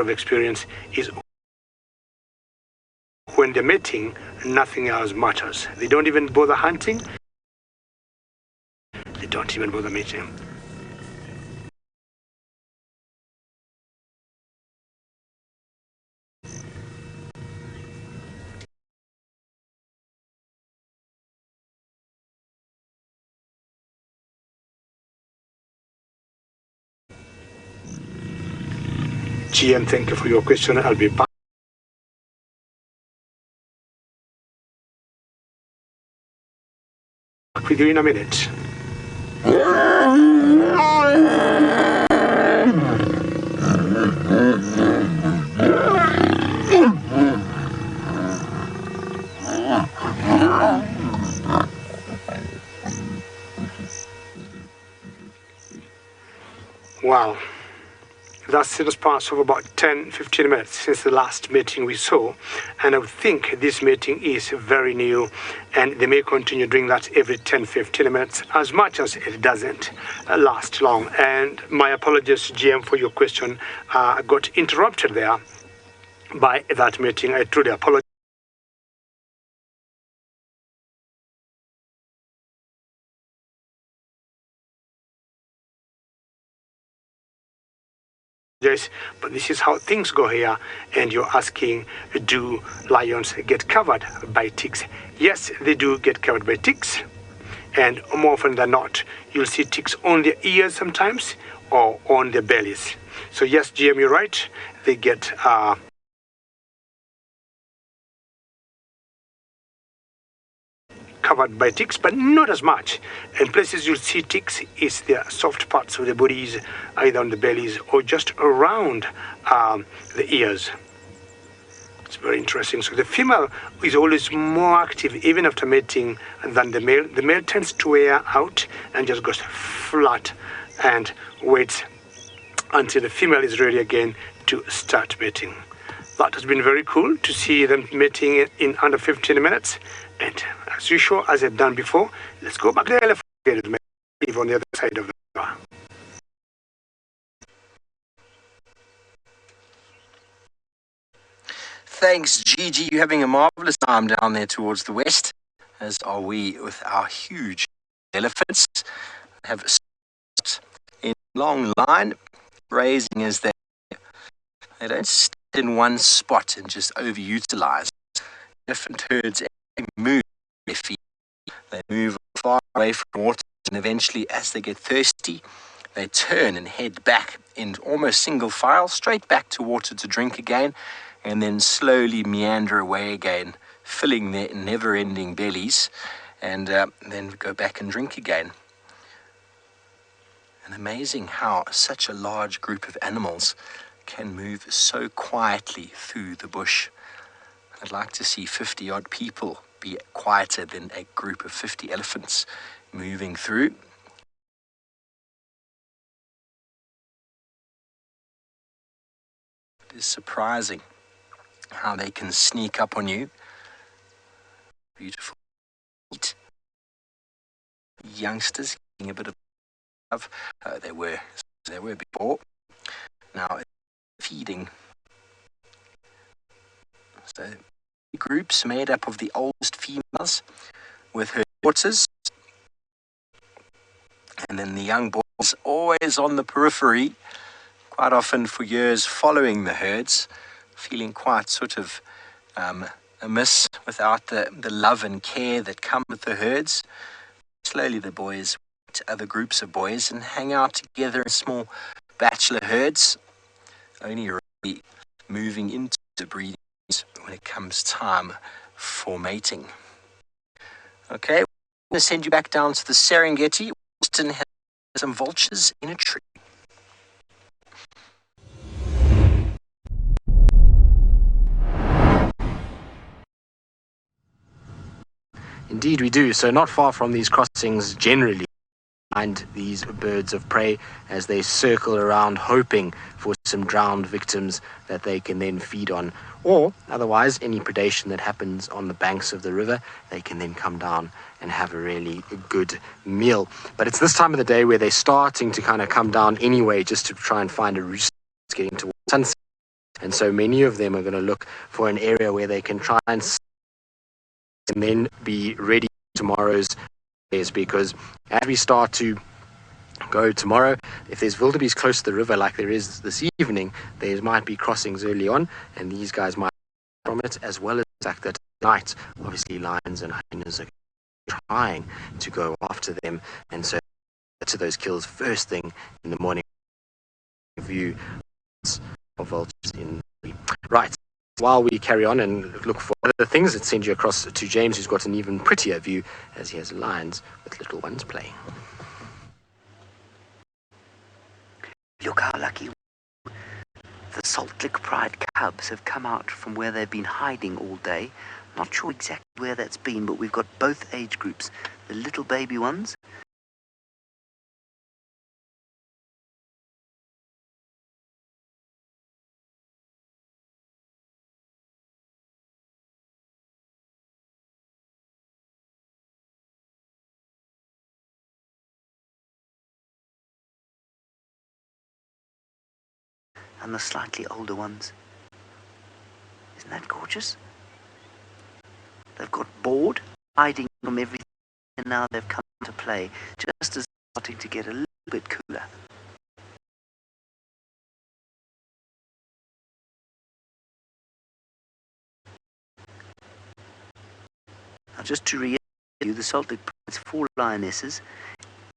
of experience is when they're mating, nothing else matters. They don't even bother hunting. They don't even bother mating. GM, thank you for your question. I'll be back with you in a minute. Wow. That's in the span of about 10-15 minutes since the last meeting we saw, and I would think this meeting is very new, and they may continue doing that every 10-15 minutes, as much as it doesn't last long. And my apologies, GM, for your question. I got interrupted there by that meeting. I truly apologize. Yes, but this is how things go here, and you're asking, do lions get covered by ticks? Yes, they do get covered by ticks, and more often than not, you'll see ticks on their ears sometimes, or on their bellies. So yes, GM, you're right, they get covered by ticks, but not as much. And places you'll see ticks is their soft parts of the bodies, either on the bellies or just around the ears. It's very interesting. So the female is always more active even after mating than the male. The male tends to wear out and just goes flat and waits until the female is ready again to start mating. That has been very cool to see them mating in under 15 minutes. And as usual, as I've done before, let's go back to the elephant on the other side of the river. Thanks, Gigi. You're having a marvelous time down there towards the west, as are we with our huge elephants. Have stopped in long line, grazing as they don't stand in one spot and just overutilize. Elephant herds move their feet. They move far away from water, and eventually, as they get thirsty, they turn and head back in almost single file, straight back to water to drink again, and then slowly meander away again, filling their never-ending bellies, and then go back and drink again. And amazing how such a large group of animals can move so quietly through the bush. I'd like to see 50-odd people be quieter than a group of 50 elephants moving through. It is surprising how they can sneak up on you. Beautiful youngsters getting a bit of love. They were before. Now feeding. So groups made up of the oldest females with her daughters, and then the young boys always on the periphery, quite often for years following the herds, feeling quite sort of amiss without the love and care that come with the herds. Slowly the boys to other groups of boys and hang out together in small bachelor herds, only really moving into the breeding when it comes time for mating. Okay, I'm going to send you back down to the Serengeti. Austin has some vultures in a tree. Indeed we do. So not far from these crossings generally find these birds of prey as they circle around hoping for some drowned victims that they can then feed on, or otherwise any predation that happens on the banks of the river, they can then come down and have a really good meal. But it's this time of the day where they're starting to kind of come down anyway, just to try and find a roost. It's getting towards sunset. And so many of them are going to look for an area where they can try and then be ready for tomorrow's days, because as we start to go tomorrow, if there's wildebeest close to the river like there is this evening, there might be crossings early on, and these guys might from it, as well as the fact that tonight, obviously lions and hyenas are trying to go after them, and so to those kills first thing in the morning. View of vultures in right. While we carry on and look for other things, let's send you across to James, who's got an even prettier view as he has lions with little ones playing. Look how lucky the Salt Lick Pride cubs have come out from where they've been hiding all day. Not sure exactly where that's been, but we've got both age groups. The little baby ones. And the slightly older ones. Isn't that gorgeous? They've got bored, hiding from everything, and now they've come to play, just as starting to get a little bit cooler. Now just to reiterate you, the Salt Lick Pride's 4 lionesses.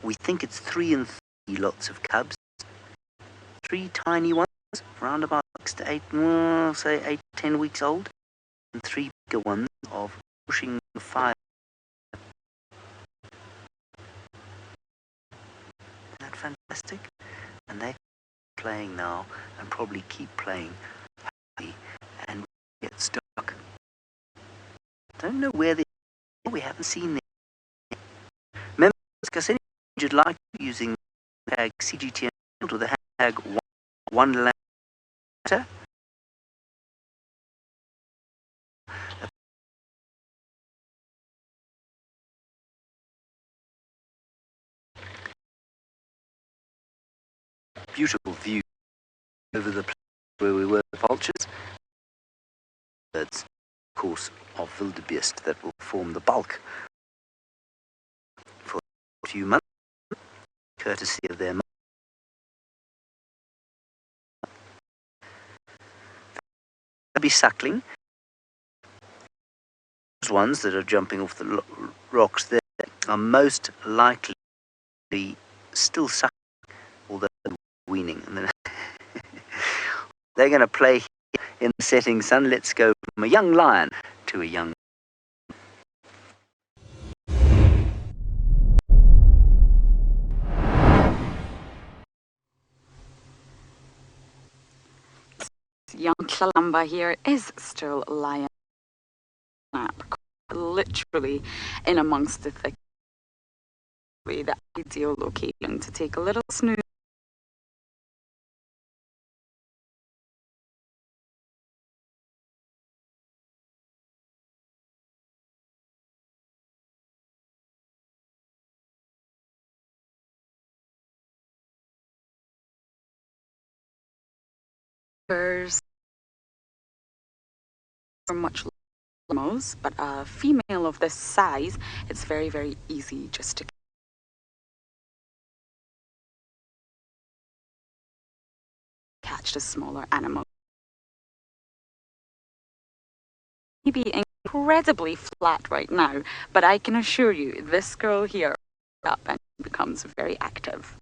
We think it's 3 and 3 lots of cubs. 3 tiny ones, around about 6 to 8, say 8 to 10 weeks old, and 3 bigger ones of pushing 5. Isn't that fantastic? And they're playing now, and probably keep playing happy, and get stuck. Don't know where they are. We haven't seen them. Remember, if you'd like using the hashtag CGTN or the hashtag one letter. Beautiful view over the place where we were the vultures. Birds, of course, of wildebeest that will form the bulk for a few months, courtesy of their mother. They'll be suckling. Those ones that are jumping off the rocks there are most likely still suckling, although weaning. And then they're going to play in the setting sun. Let's go from a young lion to a young. Young Chalamba here is still lying literally in amongst the thick, the ideal location to take a little snooze. Bears are much larger, but a female of this size, it's very, very easy just to catch the smaller animal. Maybe incredibly flat right now, but I can assure you this girl here up and becomes very active.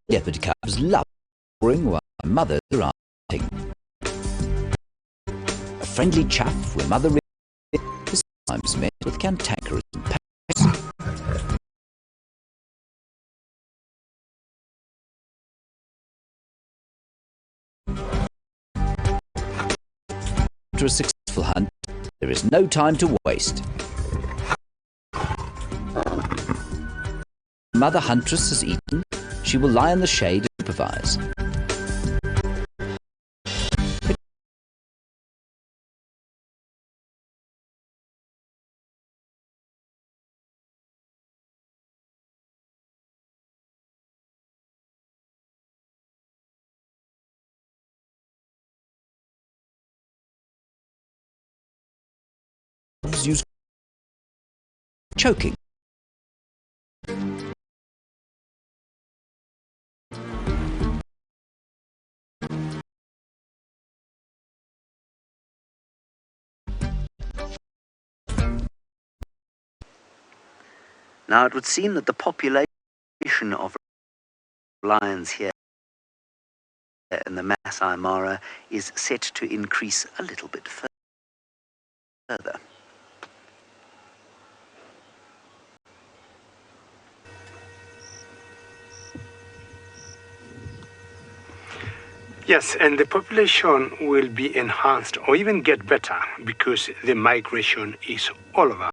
Leopard cubs love exploring while mothers are hunting. A friendly chaff with mother is sometimes met with cantankerous packs. After a successful hunt, there is no time to waste. Mother huntress has eaten. She will lie in the shade and supervise. dogs use choking. Now, it would seem that the population of lions here in the Masaai Mara is set to increase a little bit further. Yes, and the population will be enhanced or even get better because the migration is all over.